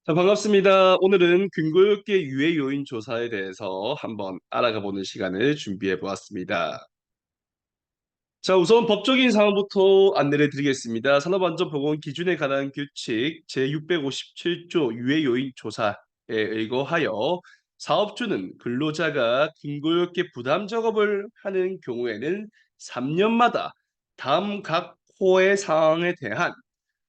자, 반갑습니다. 오늘은 근거역계 유해 요인 조사에 대해서 한번 알아가 보는 시간을 준비해 보았습니다. 자, 우선 법적인 사항부터 안내를 드리겠습니다. 산업안전보건 기준에 관한 규칙 제657조 유해 요인 조사에 의거하여 사업주는 근로자가 근거역계 부담 작업을 하는 경우에는 3년마다 다음 각 호의 사항에 대한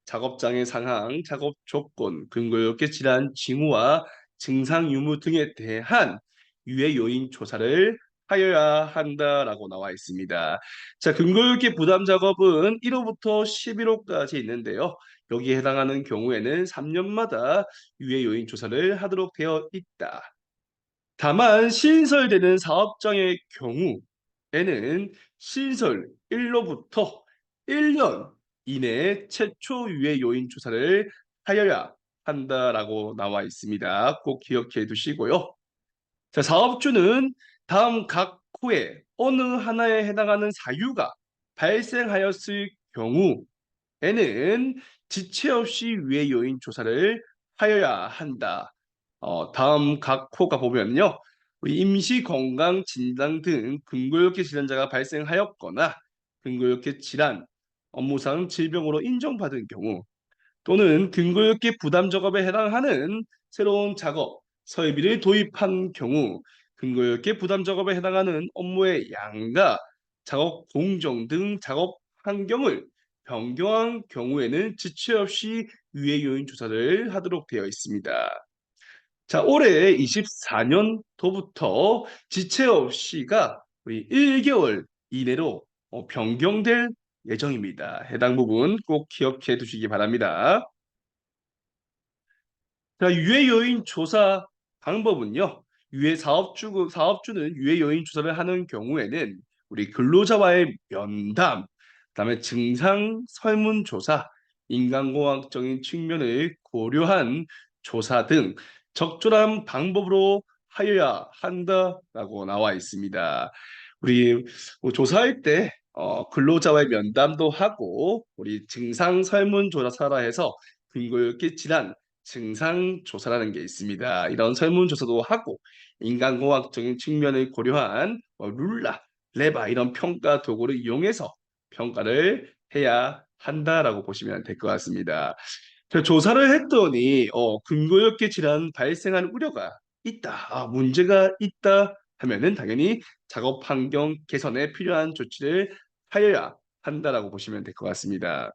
작업장의 상황, 작업 조건, 근거역계 질환 징후와 증상 유무 등에 대한 유해 요인 조사를 하여야 한다라고 나와 있습니다. 자, 근거역계 부담 작업은 1호부터 11호까지 있는데요. 여기에 해당하는 경우에는 3년마다 유해 요인 조사를 하도록 되어 있다. 다만 신설되는 사업장의 경우에는 신설 1로부터 1년 이내에 최초 유해 요인 조사를 하여야 한다라고 나와 있습니다. 꼭 기억해 두시고요. 자, 사업주는 다음 각 호의 어느 하나에 해당하는 사유가 발생하였을 경우에는 지체 없이 유해 요인 조사를 하여야 한다. 다음 각 호가 보면요. 우리 임시 건강 진단 등 근거역계 질환자가 발생하였거나 근거역계 질환, 업무상 질병으로 인정받은 경우 또는 근거역계 부담 작업에 해당하는 새로운 작업, 설비를 도입한 경우 근거역계 부담 작업에 해당하는 업무의 양과 작업 공정 등 작업 환경을 변경한 경우에는 지체 없이 유해 요인 조사를 하도록 되어 있습니다. 자, 올해 24년도부터 지체 없이가 우리 1개월 이내로 변경될 예정입니다. 해당 부분 꼭 기억해 두시기 바랍니다. 자, 유해 요인 조사 방법은요. 사업주는 유해 요인 조사를 하는 경우에는 우리 근로자와의 면담, 그다음에 증상 설문조사, 인간공학적인 측면을 고려한 조사 등 적절한 방법으로 하여야 한다라고 나와 있습니다. 우리 조사할 때 근로자와의 면담도 하고 우리 증상 설문조사라 해서 근거역계 질환 증상 조사라는 게 있습니다. 이런 설문조사도 하고 인간공학적인 측면을 고려한 룰라, 레바 이런 평가 도구를 이용해서 평가를 해야 한다라고 보시면 될 것 같습니다. 저 조사를 했더니 근거역계 질환 발생한 우려가 있다, 문제가 있다 하면은 당연히 작업 환경 개선에 필요한 조치를 하여야 한다라고 보시면 될 것 같습니다.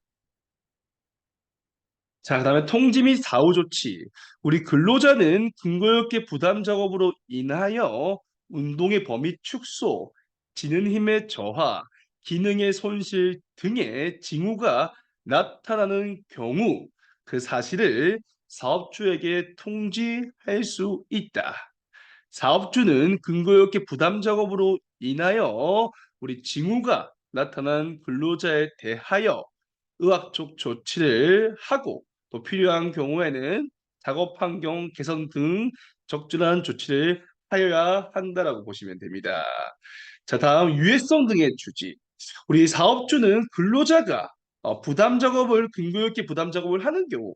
자, 그다음에 통지 및 사후 조치. 우리 근로자는 근거역계 부담 작업으로 인하여 운동의 범위 축소, 지는 힘의 저하, 기능의 손실 등의 징후가 나타나는 경우 그 사실을 사업주에게 통지할 수 있다. 사업주는 근거역계 부담 작업으로 인하여 우리 징후가 나타난 근로자에 대하여 의학적 조치를 하고 또 필요한 경우에는 작업 환경 개선 등 적절한 조치를 하여야 한다라고 보시면 됩니다. 자, 다음 유해성 등의 주지. 우리 사업주는 근로자가 부담 작업을 근거역계 부담 작업을 하는 경우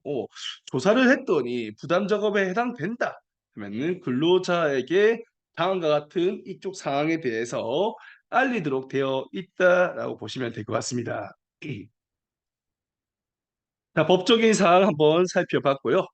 조사를 했더니 부담 작업에 해당된다 하면은 근로자에게 다음과 같은 이쪽 상황에 대해서 알리도록 되어 있다라고 보시면 될 것 같습니다. 자, 법적인 사항 한번 살펴봤고요.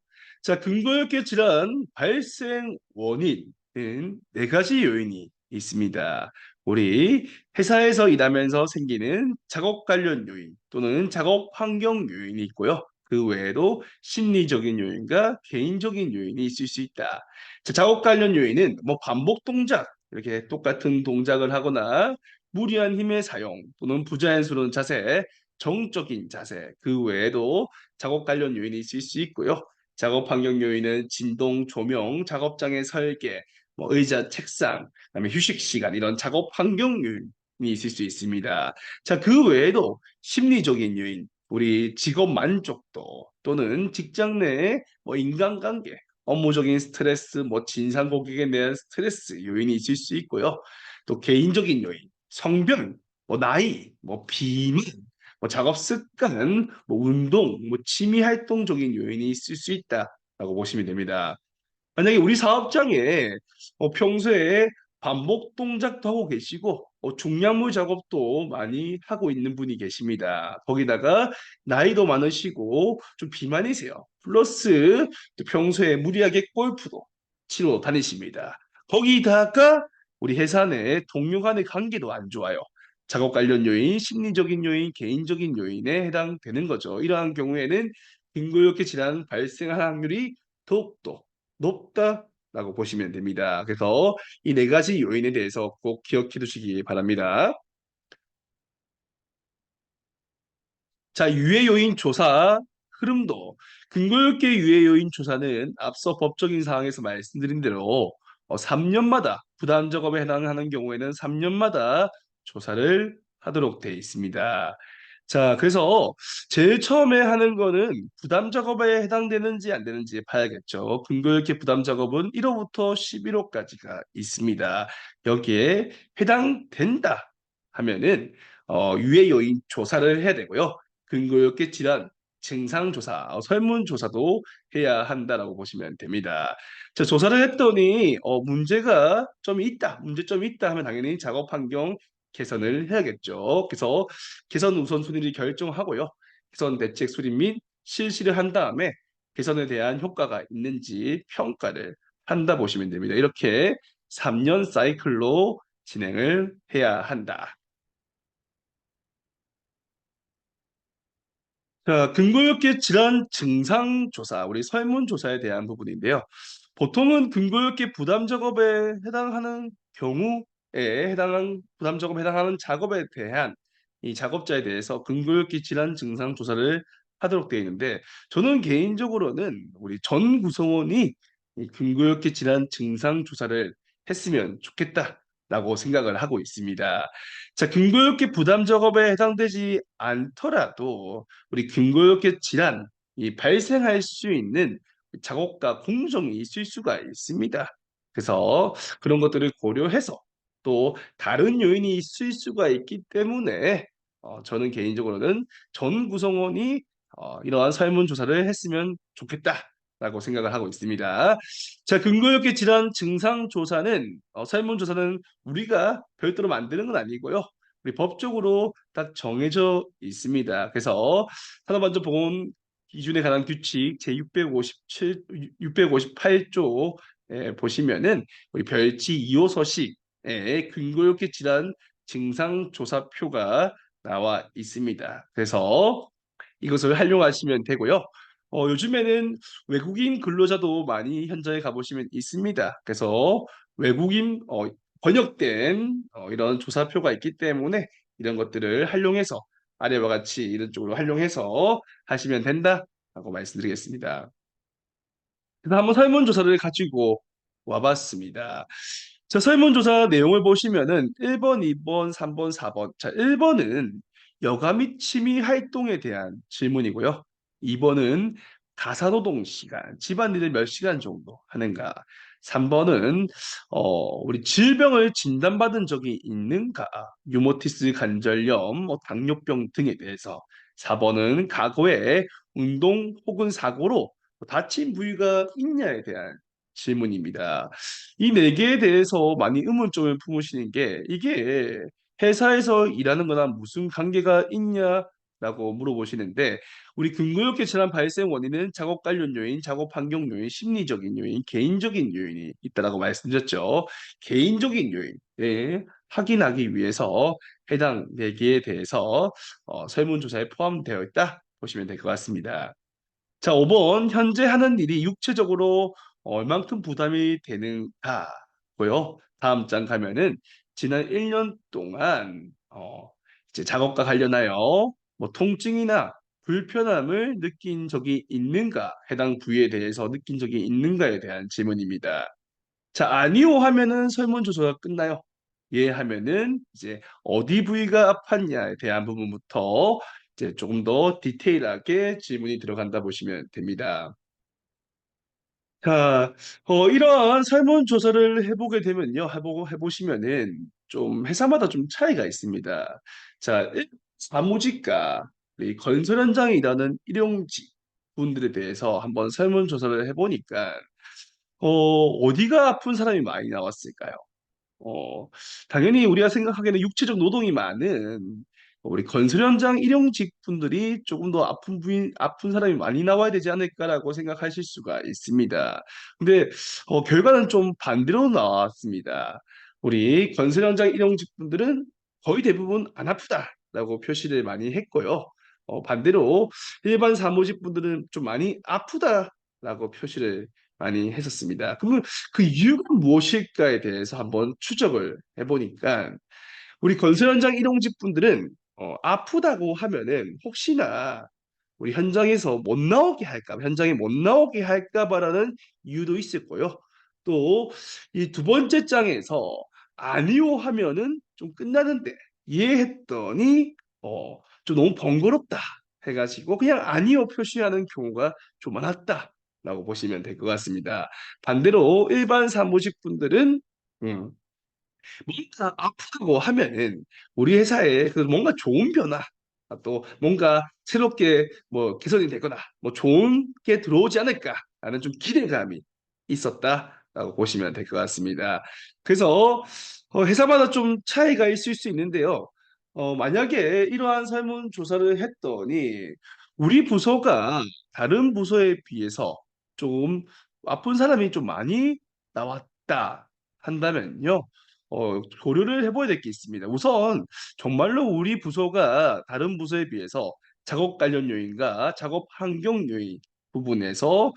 자, 근거역계 질환 발생 원인은 네 가지 요인이 있습니다. 우리 회사에서 일하면서 생기는 작업 관련 요인 또는 작업 환경 요인이 있고요. 그 외에도 심리적인 요인과 개인적인 요인이 있을 수 있다. 자, 작업 관련 요인은 뭐 반복 동작, 이렇게 똑같은 동작을 하거나 무리한 힘의 사용 또는 부자연스러운 자세, 정적인 자세, 그 외에도 작업 관련 요인이 있을 수 있고요. 작업 환경 요인은 진동, 조명, 작업장의 설계, 뭐 의자, 책상, 그다음에 휴식 시간 이런 작업 환경 요인이 있을 수 있습니다. 자, 그 외에도 심리적인 요인, 우리 직업 만족도 또는 직장 내의 뭐 인간관계, 업무적인 스트레스, 뭐 진상 고객에 대한 스트레스 요인이 있을 수 있고요. 또 개인적인 요인, 성별, 뭐 나이, 뭐 비만, 뭐 작업 습관, 뭐 운동, 뭐 취미 활동적인 요인이 있을 수 있다. 보시면 됩니다. 만약에 우리 사업장에 평소에 반복 동작도 하고 계시고 중량물 작업도 많이 하고 있는 분이 계십니다. 거기다가 나이도 많으시고 좀 비만이세요. 플러스 또 평소에 무리하게 골프도 치러 다니십니다. 거기다가 우리 회사 내 동료 간의 관계도 안 좋아요. 작업 관련 요인, 심리적인 요인, 개인적인 요인에 해당되는 거죠. 이러한 경우에는 근골격계 질환 발생할 확률이 더욱더 높다라고 보시면 됩니다. 그래서 이 네 가지 요인에 대해서 꼭 기억해 두시기 바랍니다. 자, 유해 요인 조사 흐름도 근거역계 유해 요인 조사는 앞서 법적인 사항에서 말씀드린 대로 3년마다 부담 작업에 해당하는 경우에는 3년마다 조사를 하도록 되어 있습니다. 자, 그래서 제일 처음에 하는 거는 부담 작업에 해당되는지 안 되는지 봐야겠죠. 근거역계 부담 작업은 1호부터 11호까지가 있습니다. 여기에 해당된다 하면은 유해 요인 조사를 해야 되고요. 근거역계 질환 증상조사, 설문조사도 해야 한다라고 보시면 됩니다. 자, 조사를 했더니 문제가 좀 있다, 문제점이 있다 하면 당연히 작업 환경 개선을 해야겠죠. 그래서 개선 우선순위를 결정하고요. 개선 대책 수립 및 실시를 한 다음에 개선에 대한 효과가 있는지 평가를 한다 보시면 됩니다. 이렇게 3년 사이클로 진행을 해야 한다. 자, 근거역계 질환 증상 조사, 우리 설문조사에 대한 부분인데요. 보통은 근거역계 부담 작업에 해당하는 경우에 부담 작업에 해당하는 작업에 대한 이 작업자에 대해서 근거역계 질환 증상 조사를 하도록 되어 있는데, 저는 개인적으로는 우리 전 구성원이 이 근거역계 질환 증상 조사를 했으면 좋겠다라고 생각을 하고 있습니다. 자, 근거역계 부담 작업에 해당되지 않더라도 우리 근거역계 질환 이 발생할 수 있는 작업과 공정이 있을 수가 있습니다. 그래서 그런 것들을 고려해서 또 다른 요인이 있을 수가 있기 때문에 저는 개인적으로는 전 구성원이 이러한 설문조사를 했으면 좋겠다라고 생각을 하고 있습니다. 자, 근거역계 질환 증상 조사는 설문조사는 우리가 별도로 만드는 건 아니고요. 우리 법적으로 딱 정해져 있습니다. 그래서 산업안전보건 기준에 관한 규칙 제657, 658조에 보시면은 우리 별지 2호 서식에 근거역계 질환 증상조사표가 나와 있습니다. 그래서 이것을 활용하시면 되고요. 요즘에는 외국인 근로자도 많이 현장에 가보시면 있습니다. 그래서 외국인 번역된 이런 조사표가 있기 때문에 이런 것들을 활용해서 아래와 같이 이런 쪽으로 활용해서 하시면 된다라고 말씀드리겠습니다. 그래서 한번 설문조사를 가지고 와봤습니다. 자, 설문조사 내용을 보시면은 1번, 2번, 3번, 4번. 자, 1번은 여가 및 취미 활동에 대한 질문이고요. 2번은 가사노동 시간, 집안일을 몇 시간 정도 하는가. 3번은 우리 질병을 진단받은 적이 있는가. 유모티스 관절염, 당뇨병 등에 대해서. 4번은 과거에 운동 혹은 사고로 다친 부위가 있냐에 대한 질문입니다. 이 네 개에 대해서 많이 의문점을 품으시는 게 이게 회사에서 일하는 거나 무슨 관계가 있냐라고 물어보시는데 우리 근거역계 질환 발생 원인은 작업 관련 요인, 작업 환경 요인, 심리적인 요인, 개인적인 요인이 있다라고 말씀드렸죠. 개인적인 요인, 확인하기 위해서 해당 네 개에 대해서 설문조사에 포함되어 있다 보시면 될 것 같습니다. 자, 5번 현재 하는 일이 육체적으로 얼만큼 부담이 되는가고요. 다음 장 가면은 지난 1년 동안 이제 작업과 관련하여 뭐 통증이나 불편함을 느낀 적이 있는가, 해당 부위에 대해서 느낀 적이 있는가에 대한 질문입니다. 자, 아니요 하면은 설문조사가 끝나요. 예 하면은 이제 어디 부위가 아팠냐에 대한 부분부터 이제 조금 더 디테일하게 질문이 들어간다 보시면 됩니다. 자, 이러한 설문조사를 해보게 되면요. 해보시면은 좀 회사마다 좀 차이가 있습니다. 자, 사무직과 이 건설 현장에 일하는 일용직, 분들에 대해서 한번 설문조사를 해보니까 어디가 아픈 사람이 많이 나왔을까요? 어, 당연히 우리가 생각하기에는 육체적 노동이 많은 우리 건설 현장 일용직 분들이 조금 더 아픈 사람이 많이 나와야 되지 않을까라고 생각하실 수가 있습니다. 근데 결과는 좀 반대로 나왔습니다. 우리 건설 현장 일용직 분들은 거의 대부분 안 아프다라고 표시를 많이 했고요. 반대로 일반 사무직 분들은 좀 많이 아프다라고 표시를 많이 했었습니다. 그러면 그 이유가 무엇일까에 대해서 한번 추적을 해보니까 우리 건설 현장 일용직 분들은 아프다고 하면은 혹시나 우리 현장에서 못 나오게 할까 봐, 현장에 못 나오게 할까 봐라는 이유도 있을 거요. 또 이 두 번째 장에서 아니요 하면은 좀 끝나는데 이해했더니 좀 너무 번거롭다 해가지고 그냥 아니요 표시하는 경우가 좀 많았다라고 보시면 될 것 같습니다. 반대로 일반 사무직 분들은 음, 뭔가 아프다고 하면은 우리 회사에 그 뭔가 좋은 변화, 또 뭔가 새롭게 뭐 개선이 되거나 뭐 좋은 게 들어오지 않을까라는 좀 기대감이 있었다라고 보시면 될 것 같습니다. 그래서 회사마다 좀 차이가 있을 수 있는데요. 만약에 이러한 설문조사를 했더니 우리 부서가 다른 부서에 비해서 좀 아픈 사람이 좀 많이 나왔다 한다면요. 고려를 해봐야 될 게 있습니다. 우선 정말로 우리 부서가 다른 부서에 비해서 작업 관련 요인과 작업 환경 요인 부분에서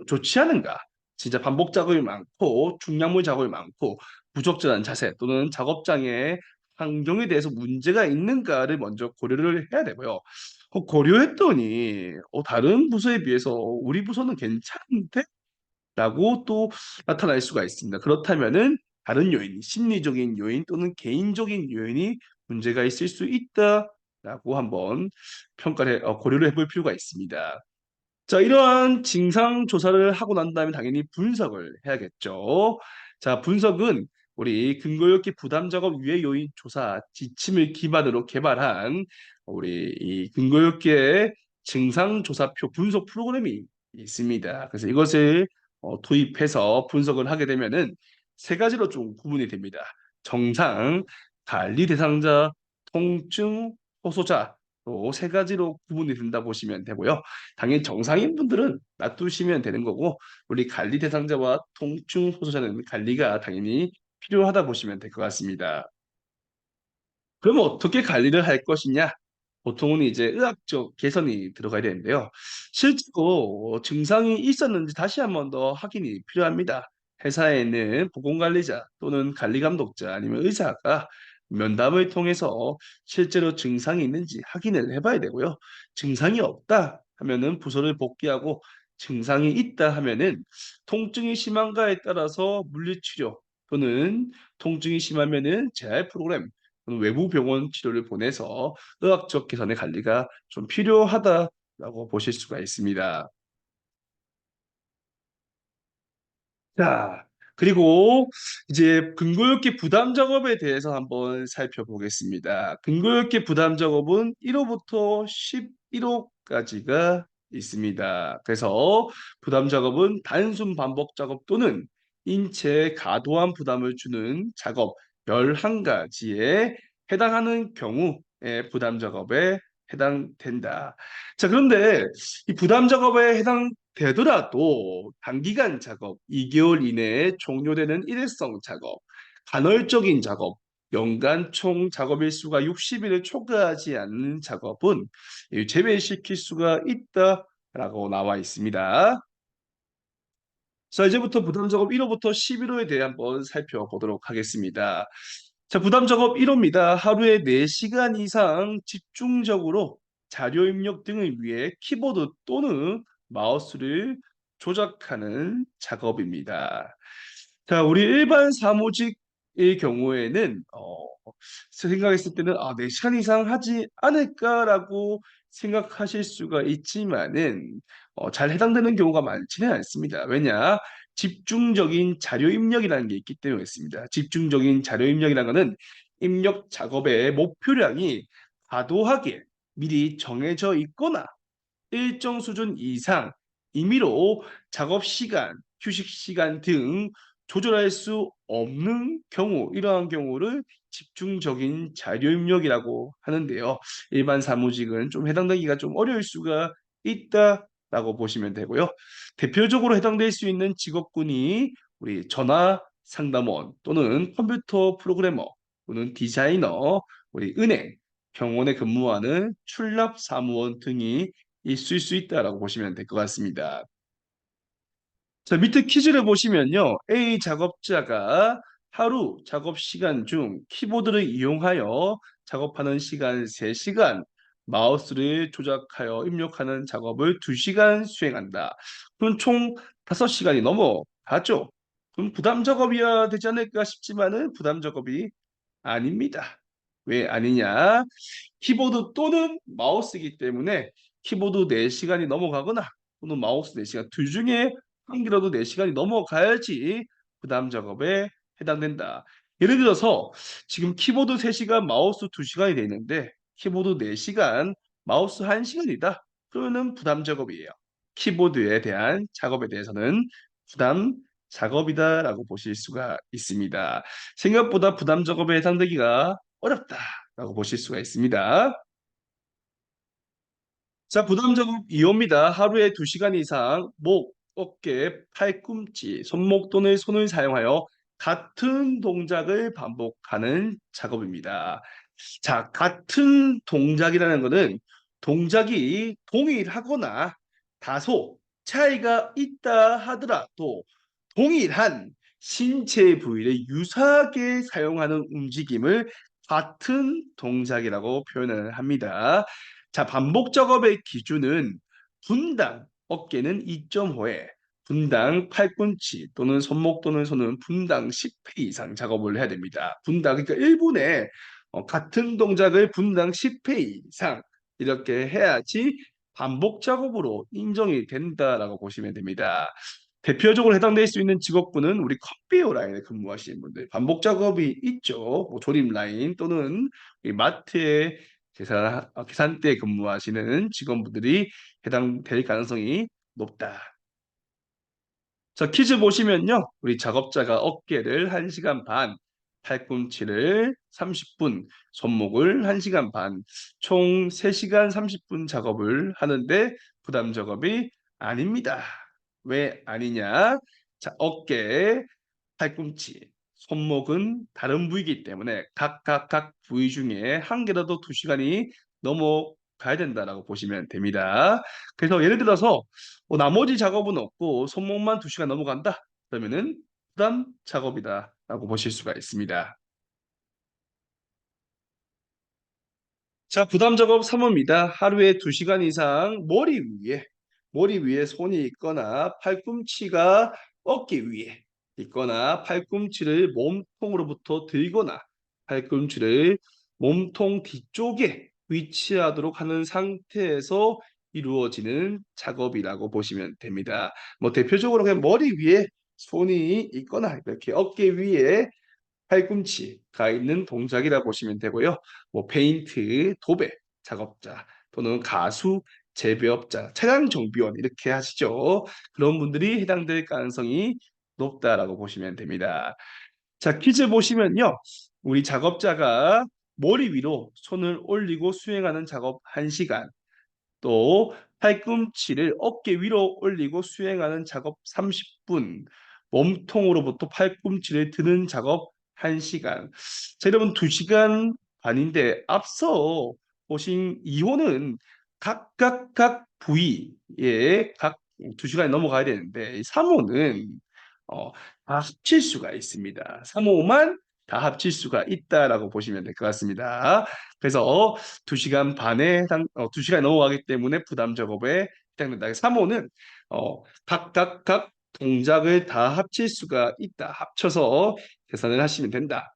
좋지 않은가? 진짜 반복 작업이 많고 중량물 작업이 많고 부적절한 자세 또는 작업장의 환경에 대해서 문제가 있는가를 먼저 고려를 해야 되고요. 고려했더니 다른 부서에 비해서 우리 부서는 괜찮은데? 라고 또 나타날 수가 있습니다. 그렇다면은 다른 요인, 심리적인 요인 또는 개인적인 요인이 문제가 있을 수 있다라고 한번 고려를 해볼 필요가 있습니다. 자, 이러한 증상 조사를 하고 난 다음에 당연히 분석을 해야겠죠. 자, 분석은 우리 근거역기 부담 작업 유해 요인 조사 지침을 기반으로 개발한 우리 이 근거역기의 증상 조사표 분석 프로그램이 있습니다. 그래서 이것을 도입해서 분석을 하게 되면은 세 가지로 좀 구분이 됩니다. 정상, 관리 대상자, 통증, 호소자 또 세 가지로 구분이 된다 보시면 되고요. 당연히 정상인 분들은 놔두시면 되는 거고 우리 관리 대상자와 통증 호소자는 관리가 당연히 필요하다 보시면 될 것 같습니다. 그러면 어떻게 관리를 할 것이냐? 보통은 이제 의학적 개선이 들어가야 되는데요. 실제로 증상이 있었는지 다시 한 번 더 확인이 필요합니다. 회사에는 보건관리자 또는 관리감독자 아니면 의사가 면담을 통해서 실제로 증상이 있는지 확인을 해봐야 되고요. 증상이 없다 하면은 부서를 복귀하고 증상이 있다 하면은 통증이 심한가에 따라서 물리치료 또는 통증이 심하면은 재활 프로그램 외부 병원 치료를 보내서 의학적 개선의 관리가 좀 필요하다라고 보실 수가 있습니다. 자, 그리고 이제 근거역기 부담 작업에 대해서 한번 살펴보겠습니다. 근거역기 부담 작업은 1호부터 11호까지가 있습니다. 그래서 부담 작업은 단순 반복 작업 또는 인체에 과도한 부담을 주는 작업 11가지에 해당하는 경우에 부담 작업에 해당된다. 자, 그런데 이 부담 작업에 해당되더라도 단기간 작업, 2개월 이내에 종료되는 일회성 작업, 간헐적인 작업, 연간 총 작업 일수가 60일을 초과하지 않는 작업은 제외시킬 수가 있다라고 나와 있습니다. 자, 이제부터 부담 작업 1호부터 11호에 대해 한번 살펴보도록 하겠습니다. 자, 부담 작업 1호입니다. 하루에 4시간 이상 집중적으로 자료 입력 등을 위해 키보드 또는 마우스를 조작하는 작업입니다. 자, 우리 일반 사무직의 경우에는 생각했을 때는 4시간 이상 하지 않을까라고 생각하실 수가 있지만은 잘 해당되는 경우가 많지는 않습니다. 왜냐? 집중적인 자료 입력이라는 게 있기 때문에 있습니다. 집중적인 자료 입력이라는 것은 입력 작업의 목표량이 과도하게 미리 정해져 있거나 일정 수준 이상 임의로 작업 시간, 휴식 시간 등 조절할 수 없는 경우, 이러한 경우를 집중적인 자료 입력이라고 하는데요. 일반 사무직은 좀 해당되기가 좀 어려울 수가 있다라고 보시면 되고요. 대표적으로 해당될 수 있는 직업군이 우리 전화 상담원 또는 컴퓨터 프로그래머 또는 디자이너, 우리 은행, 병원에 근무하는 출납 사무원 등이 있을 수 있다라고 보시면 될 것 같습니다. 자, 밑에 퀴즈를 보시면요. A 작업자가 하루 작업 시간 중 키보드를 이용하여 작업하는 시간 3시간, 마우스를 조작하여 입력하는 작업을 2시간 수행한다. 그럼 총 5시간이 넘어가죠. 그럼 부담 작업이어야 되지 않을까 싶지만은 부담 작업이 아닙니다. 왜 아니냐? 키보드 또는 마우스이기 때문에 키보드 4시간이 넘어가거나 또는 마우스 4시간 둘 중에 한 개라도 4시간이 넘어가야지 부담 작업에 해당된다. 예를 들어서 지금 키보드 3시간, 마우스 2시간이 돼 있는데 키보드 4시간, 마우스 1시간이다. 그러면은 부담 작업이에요. 키보드에 대한 작업에 대해서는 부담 작업이다라고 보실 수가 있습니다. 생각보다 부담 작업에 해당되기가 어렵다라고 보실 수가 있습니다. 자, 부담 작업 2호입니다. 하루에 2시간 이상 목, 어깨, 팔꿈치, 손목 또는 손을 사용하여 같은 동작을 반복하는 작업입니다. 자, 같은 동작이라는 것은 동작이 동일하거나 다소 차이가 있다 하더라도 동일한 신체 부위를 유사하게 사용하는 움직임을 같은 동작이라고 표현을 합니다. 자, 반복 작업의 기준은 분당 어깨는 2.5회, 분당 팔꿈치 또는 손목 또는 손은 분당 10회 이상 작업을 해야 됩니다. 분당 그러니까 1분에 같은 동작을 분당 10회 이상 이렇게 해야지 반복 작업으로 인정이 된다라고 보시면 됩니다. 대표적으로 해당될 수 있는 직업군은 우리 컨베이어 라인에 근무하시는 분들, 반복 작업이 있죠. 뭐 조립 라인 또는 이 마트에 계산대에 근무하시는 직원분들이 해당될 가능성이 높다. 자, 퀴즈 보시면요. 우리 작업자가 어깨를 1시간 반, 팔꿈치를 30분, 손목을 1시간 반, 총 3시간 30분 작업을 하는데 부담 작업이 아닙니다. 왜 아니냐? 자, 어깨, 팔꿈치, 손목은 다른 부위이기 때문에 각 부위 중에 한 개라도 2시간이 넘어가야 된다라고 보시면 됩니다. 그래서 예를 들어서 나머지 작업은 없고 손목만 2시간 넘어간다. 그러면은 부담 작업이다라고 보실 수가 있습니다. 자, 부담 작업 3호입니다. 하루에 2시간 이상 머리 위에 손이 있거나 팔꿈치가 어깨 위에 있거나 팔꿈치를 몸통으로부터 들거나 팔꿈치를 몸통 뒤쪽에 위치하도록 하는 상태에서 이루어지는 작업이라고 보시면 됩니다. 뭐 대표적으로 그냥 머리 위에 손이 있거나 이렇게 어깨 위에 팔꿈치가 있는 동작이라 보시면 되고요. 뭐 페인트, 도배, 작업자 또는 가수, 제배업자, 차량 정비원 이렇게 하시죠. 그런 분들이 해당될 가능성이 높다라고 보시면 됩니다. 자, 퀴즈 보시면요. 우리 작업자가 머리 위로 손을 올리고 수행하는 작업 1시간, 또 팔꿈치를 어깨 위로 올리고 수행하는 작업 30분, 몸통으로부터 팔꿈치를 드는 작업 1시간. 자, 여러분 2시간 반인데 앞서 보신 2호는 각 부위에 각 2시간이 넘어가야 되는데 3호는 어, 다 합칠 수가 있습니다. 3호만 다 합칠 수가 있다라고 보시면 될 것 같습니다. 그래서 2시간 반에 2시간이 넘어가기 때문에 부담 작업에 해당된다. 3호는 각 동작을 다 합칠 수가 있다. 합쳐서 계산을 하시면 된다.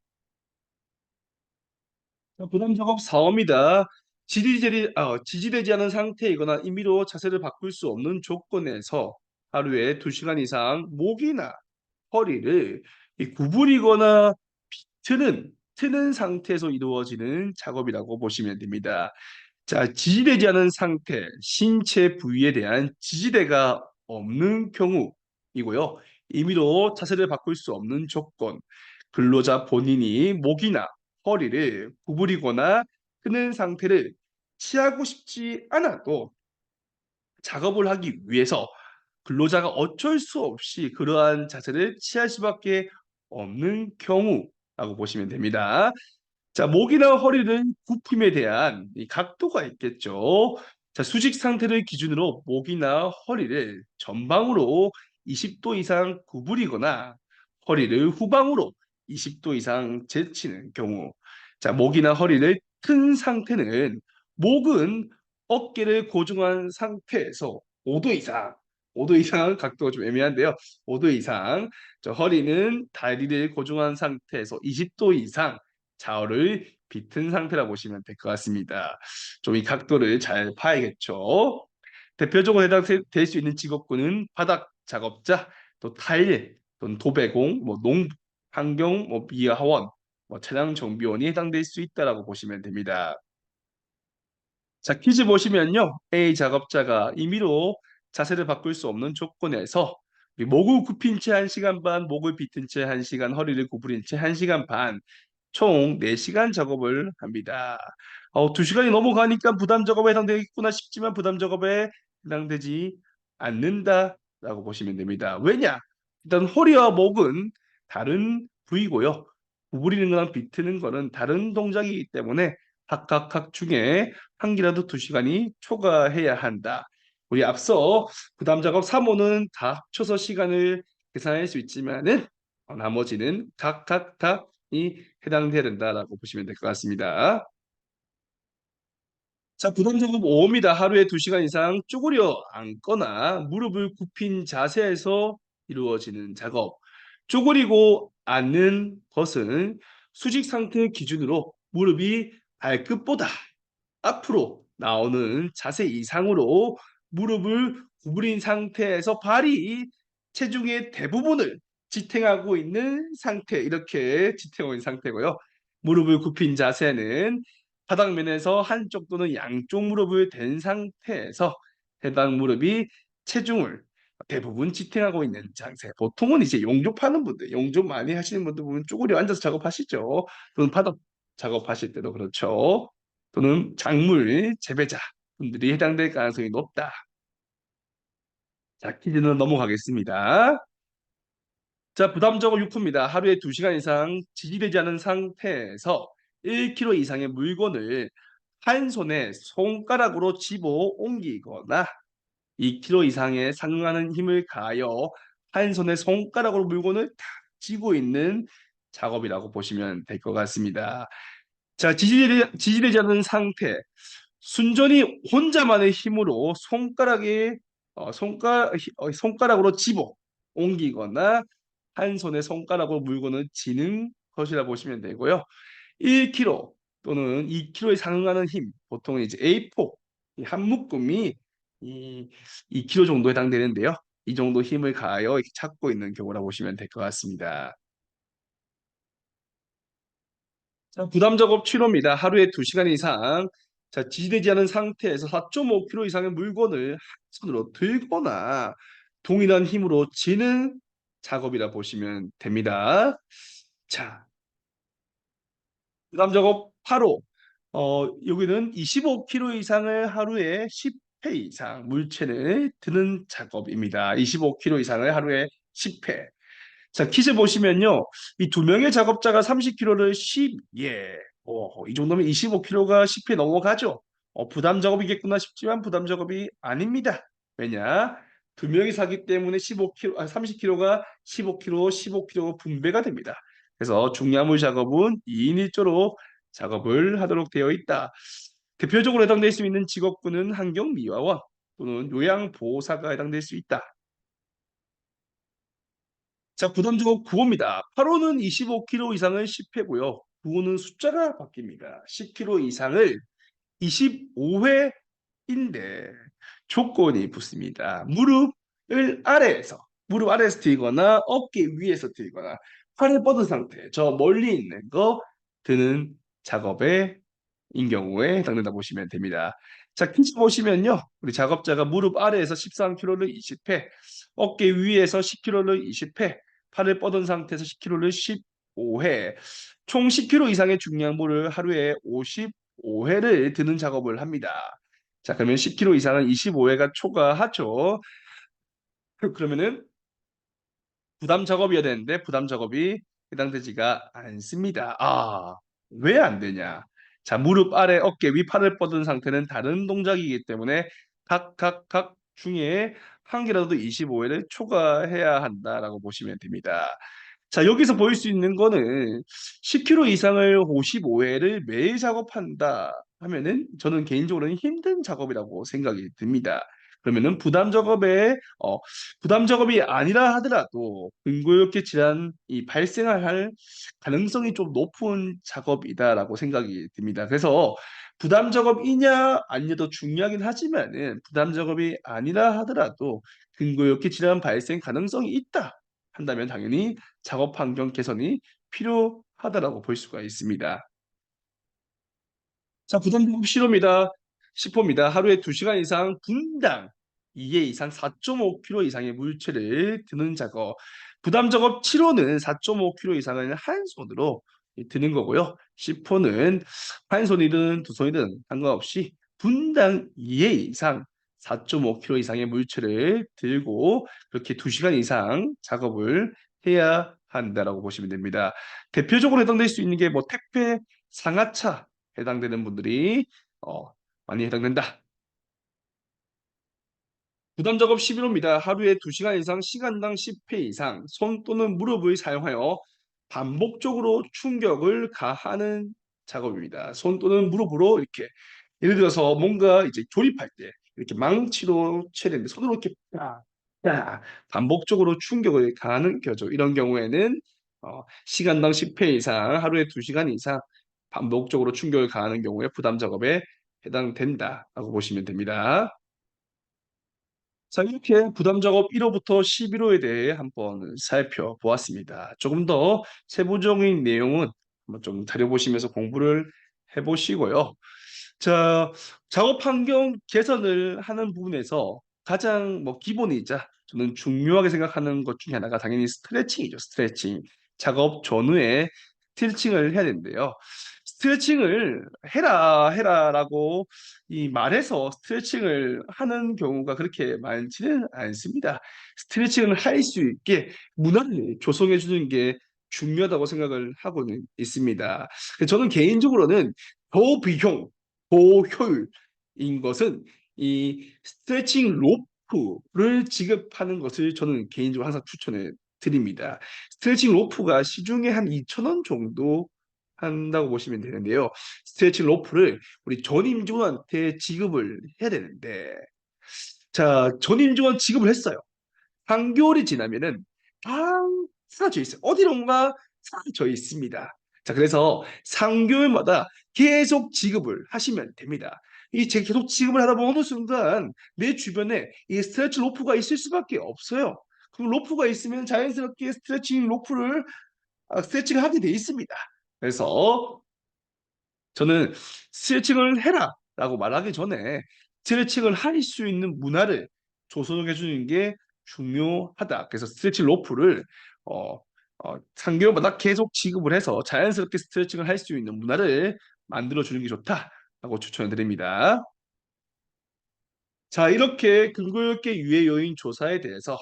자, 부담 작업 4호입니다. 지지되지 않은 상태이거나 임의로 자세를 바꿀 수 없는 조건에서 하루에 2시간 이상 목이나 허리를 구부리거나 트는 상태에서 이루어지는 작업이라고 보시면 됩니다. 자, 지지되지 않은 상태, 신체 부위에 대한 지지대가 없는 경우이고요. 임의로 자세를 바꿀 수 없는 조건, 근로자 본인이 목이나 허리를 구부리거나 끄는 상태를 취하고 싶지 않아도 작업을 하기 위해서 근로자가 어쩔 수 없이 그러한 자세를 취할 수밖에 없는 경우라고 보시면 됩니다. 자, 목이나 허리는 굽힘에 대한 이 각도가 있겠죠. 자, 수직 상태를 기준으로 목이나 허리를 전방으로 20도 이상 구부리거나 허리를 후방으로 20도 이상 제치는 경우. 자, 목이나 허리를 튼 상태는 목은 어깨를 고정한 상태에서 5도 이상, 5도 이상 각도가 좀 애매한데요. 5도 이상. 저 허리는 다리를 고정한 상태에서 20도 이상 좌우를 비튼 상태라 보시면 될 것 같습니다. 좀 이 각도를 잘 봐야겠죠. 대표적으로 해당될 수 있는 직업군은 바닥 작업자, 또 타일, 또는 도배공, 뭐 농부, 환경, 뭐 미화원, 뭐 차량 정비원이 해당될 수 있다라고 보시면 됩니다. 자, 퀴즈 보시면요. A 작업자가 임의로 자세를 바꿀 수 없는 조건에서 이 목을 굽힌 채 1시간 반, 목을 비튼 채 1시간, 허리를 구부린 채 1시간 반, 총 4시간 작업을 합니다. 2시간이 넘어가니까 부담 작업에 해당되겠구나 싶지만 부담 작업에 해당되지 않는다라고 보시면 됩니다. 왜냐? 일단 허리와 목은 다른 부위고요. 구부리는 거랑 비트는 거는 다른 동작이기 때문에 각각 중에 한 개라도 2시간이 초과해야 한다. 우리 앞서 부담 작업 3호는 다 합쳐서 시간을 계산할 수 있지만은 나머지는 각각 다이 해당돼야 된다라고 보시면 될 것 같습니다. 자, 부담 작업 5입니다. 하루에 2시간 이상 쪼그려 앉거나 무릎을 굽힌 자세에서 이루어지는 작업. 쪼그리고 앉는 것은 수직 상태 기준으로 무릎이 발끝보다 앞으로 나오는 자세 이상으로 무릎을 구부린 상태에서 발이 체중의 대부분을 지탱하고 있는 상태, 이렇게 지탱하고 있는 상태고요. 무릎을 굽힌 자세는 바닥면에서 한쪽 또는 양쪽 무릎을 댄 상태에서 해당 무릎이 체중을 대부분 지탱하고 있는 자세. 보통은 이제 용접하는 분들, 용접 많이 하시는 분들 보면 쪼그려 앉아서 작업하시죠. 또는 바닥 작업하실 때도 그렇죠. 또는 작물 재배자 분들이 해당될 가능성이 높다. 자, 퀴즈는 넘어가겠습니다. 자, 부담적으로 6호입니다. 하루에 2시간 이상 지지되지 않은 상태에서 1kg 이상의 물건을 한 손에 손가락으로 집어 옮기거나 2kg 이상의 상응하는 힘을 가하여 한 손에 손가락으로 물건을 탁 쥐고 있는 작업이라고 보시면 될 것 같습니다. 자, 지지되지 않은 상태. 순전히 혼자만의 힘으로 손가락으로 집어 옮기거나 한 손에 손가락으로 물건을 쥐는 것이라 보시면 되고요. 1kg 또는 2kg에 상응하는 힘, 보통 이제 A4 한 묶음이 이 2kg 정도 해당되는데요. 이 정도 힘을 가하여 이렇게 찾고 있는 경우라 보시면 될 것 같습니다. 자, 부담 작업 치료입니다. 하루에 2시간 이상 자, 지지되지 않은 상태에서 4.5kg 이상의 물건을 한 손으로 들거나 동일한 힘으로 쥐는 작업이라 보시면 됩니다. 자, 부담 작업 8호. 여기는 25kg 이상을 하루에 10회 이상 물체를 드는 작업입니다. 25kg 이상을 하루에 10회. 자, 퀴즈 보시면요. 이 2명의 작업자가 30kg를 이 정도면 25kg가 10회 넘어가죠. 부담 작업이겠구나 싶지만 부담 작업이 아닙니다. 왜냐? 2명이 사기 때문에 30kg가 15kg, 15kg 분배가 됩니다. 그래서 중량물 작업은 2인 1조로 작업을 하도록 되어 있다. 대표적으로 해당될 수 있는 직업군은 환경미화원 또는 요양보호사가 해당될 수 있다. 자, 부담 작업 9호입니다. 8호는 25kg 이상을 10회고요. 9호는 숫자가 바뀝니다. 10kg 이상을 25회인데 조건이 붙습니다. 무릎 아래에서 들거나 어깨 위에서 들거나 팔을 뻗은 상태, 저 멀리 있는 거 드는 작업에 경우에 해당된다 보시면 됩니다. 자, 퀴즈 보시면요. 우리 작업자가 무릎 아래에서 13kg를 20회, 어깨 위에서 10kg를 20회, 팔을 뻗은 상태에서 10kg를 15회, 총 10kg 이상의 중량물을 하루에 55회를 드는 작업을 합니다. 자, 그러면 10kg 이상은 25회가 초과하죠. 그러면은 부담 작업이어야 되는데 부담 작업이 해당되지가 않습니다. 아, 왜 안 되냐? 자, 무릎 아래, 어깨 위, 팔을 뻗은 상태는 다른 동작이기 때문에 각 중에 한 개라도 25회를 초과해야 한다라고 보시면 됩니다. 자, 여기서 보일 수 있는 거는 10kg 이상을 55회를 매일 작업한다 하면은 저는 개인적으로는 힘든 작업이라고 생각이 듭니다. 그러면은 부담 작업이 아니라 하더라도 근골격계 질환이 발생할 가능성이 좀 높은 작업이다라고 생각이 듭니다. 그래서 부담 작업이냐 아니냐도 중요하긴 하지만은 부담 작업이 아니라 하더라도 근골격계 질환 발생 가능성이 있다 한다면 당연히 작업 환경 개선이 필요하다라고 볼 수가 있습니다. 자, 부담금 시로입니다. 10호입니다. 하루에 2시간 이상 분당 2회 이상 4.5kg 이상의 물체를 드는 작업. 부담 작업 7호는 4.5kg 이상을 한 손으로 드는 거고요. 10호는 한 손이든 두 손이든 상관없이 분당 2회 이상 4.5kg 이상의 물체를 들고 그렇게 2시간 이상 작업을 해야 한다라고 보시면 됩니다. 대표적으로 해당될 수 있는 게 뭐 택배, 상하차 해당되는 분들이 어, 많이 해당된다. 부담 작업 11호입니다. 하루에 2시간 이상 시간당 10회 이상 손 또는 무릎을 사용하여 반복적으로 충격을 가하는 작업입니다. 손 또는 무릎으로 이렇게 예를 들어서 뭔가 이제 조립할 때 이렇게 망치로 쳐야 되는데 손으로 이렇게 딱 반복적으로 충격을 가하는 거죠. 이런 경우에는 시간당 10회 이상 하루에 2시간 이상 반복적으로 충격을 가하는 경우에 부담 작업에 해당된다라고 보시면 됩니다. 자, 이렇게 부담 작업 1호부터 11호에 대해 한번 살펴보았습니다. 조금 더 세부적인 내용은 한번 좀 다려보시면서 공부를 해보시고요. 자, 작업 환경 개선을 하는 부분에서 가장 뭐 기본이자 저는 중요하게 생각하는 것 중에 하나가 당연히 스트레칭이죠. 스트레칭. 작업 전후에 스트레칭을 해야 되는데요. 스트레칭을 해라라고 이 말해서 스트레칭을 하는 경우가 그렇게 많지는 않습니다. 스트레칭을 할 수 있게 문화를 조성해 주는 게 중요하다고 생각을 하고는 있습니다. 저는 개인적으로는 더 비용, 고효율인 것은 이 스트레칭 로프를 지급하는 것을 저는 개인적으로 항상 추천해 드립니다. 스트레칭 로프가 시중에 한 2,000원 정도 한다고 보시면 되는데요. 스트레칭 로프를 우리 전임 직원한테 지급을 해야 되는데, 자, 전임 직원 지급을 했어요. 3개월이 지나면은 다 사라져 있어요. 어디론가 사라져 있습니다. 자, 그래서 3개월마다 계속 지급을 하시면 됩니다. 계속 지급을 하다 보면 어느 순간 내 주변에 이 스트레칭 로프가 있을 수밖에 없어요. 그럼 로프가 있으면 자연스럽게 스트레칭을 하게 돼 있습니다. 그래서 저는 스트레칭을 해라라고 말하기 전에 스트레칭을 할 수 있는 문화를 조성해 주는 게 중요하다. 그래서 스트레칭 로프를 3개월마다 계속 지급을 해서 자연스럽게 스트레칭을 할 수 있는 문화를 만들어 주는 게 좋다라고 추천해 드립니다. 자, 이렇게 근골격계 유해 요인 조사에 대해서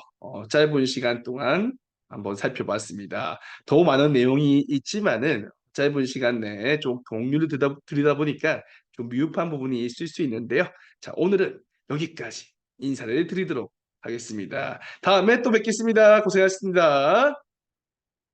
짧은 시간 동안 한번 살펴봤습니다. 더 많은 내용이 있지만은 짧은 시간 내에 좀 공유를 드리다 보니까 좀 미흡한 부분이 있을 수 있는데요. 자, 오늘은 여기까지 인사를 드리도록 하겠습니다. 다음에 또 뵙겠습니다. 고생하셨습니다.